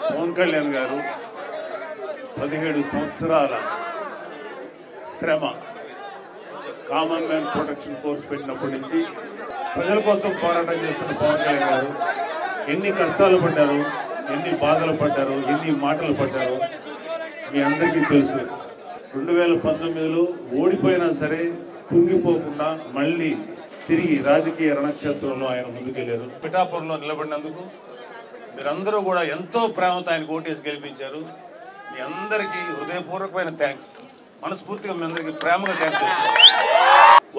పవన్ కళ్యాణ్ గారు 17 సంవత్సరాల శ్రమ కామన్ మ్యాన్ ప్రొటెక్షన్ ఫోర్స్ పెట్టినప్పటి నుంచి ప్రజల కోసం పోరాటం చేస్తున్న పవన్ కళ్యాణ్ గారు ఎన్ని కష్టాలు పడ్డారు, ఎన్ని బాధలు పడ్డారు, ఎన్ని మాటలు పడ్డారు మీ అందరికీ తెలుసు. 2019లో ఓడిపోయినా సరే కుంగిపోకుండా మళ్ళీ తిరిగి రాజకీయ రణక్షేత్రంలో ఆయన ముందుకెళ్లారు. పిఠాపురంలో నిలబడినందుకు మీరందరూ కూడా ఎంతో ప్రేమతో ఆయన ఓటేసి గెలిపించారు. మీ అందరికీ హృదయపూర్వకమైన థ్యాంక్స్. మనస్ఫూర్తిగా మీ అందరికీ ప్రేమగా థ్యాంక్స్ చెప్తున్నాను.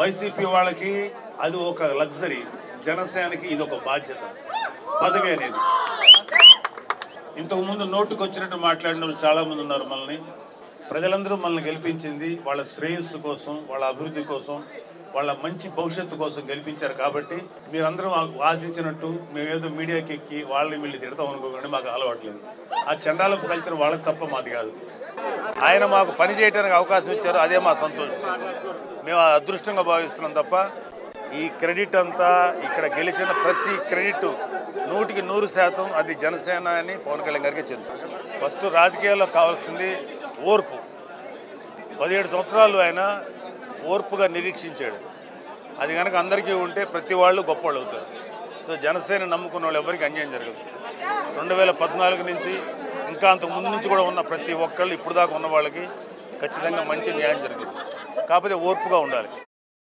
వైసీపీ వాళ్ళకి అది ఒక లగ్జరీ, జనసేనకి ఇది ఒక బాధ్యత, పదవి అనేది. ఇంతకుముందు నోటుకు వచ్చినట్టు మాట్లాడిన వాళ్ళు చాలామంది ఉన్నారు. ప్రజలందరూ మనల్ని గెలిపించింది వాళ్ళ శ్రేయస్సు కోసం, వాళ్ళ అభివృద్ధి కోసం, వాళ్ళ మంచి భవిష్యత్తు కోసం గెలిపించారు. కాబట్టి మీరందరూ ఆశించినట్టు మేమేదో మీడియాకి ఎక్కి వాళ్ళని వీళ్ళు తిడతాం అనుకోకండి, మాకు అలవాట్లేదు. ఆ చండాలపు కల్చర్ వాళ్ళకి తప్ప మాది కాదు. ఆయన మాకు పని చేయడానికి అవకాశం ఇచ్చారు, అదే మా సంతోషం. మేము అదృష్టంగా భావిస్తున్నాం తప్ప ఈ క్రెడిట్ అంతా ఇక్కడ గెలిచిన ప్రతి క్రెడిట్ 100కి 100% అది జనసేన అని పవన్ కళ్యాణ్ గారికి చెందుతుంది. ఫస్ట్ రాజకీయాల్లో కావాల్సింది ఓర్పు. 17 సంవత్సరాలు ఆయన ఓర్పుగా నిరీక్షించాడు. అది కనుక అందరికీ ఉంటే ప్రతి వాళ్ళు గొప్పవాళ్ళు అవుతారు. సో జనసేన నమ్ముకున్న వాళ్ళు ఎవరికి అన్యాయం జరగదు. 2014 నుంచి ఇంకా అంతకు ముందు నుంచి కూడా ఉన్న ప్రతి ఒక్కళ్ళు ఇప్పుడు దాకా ఉన్న వాళ్ళకి ఖచ్చితంగా మంచి న్యాయం జరుగుతుంది. కాకపోతే ఓర్పుగా ఉండాలి.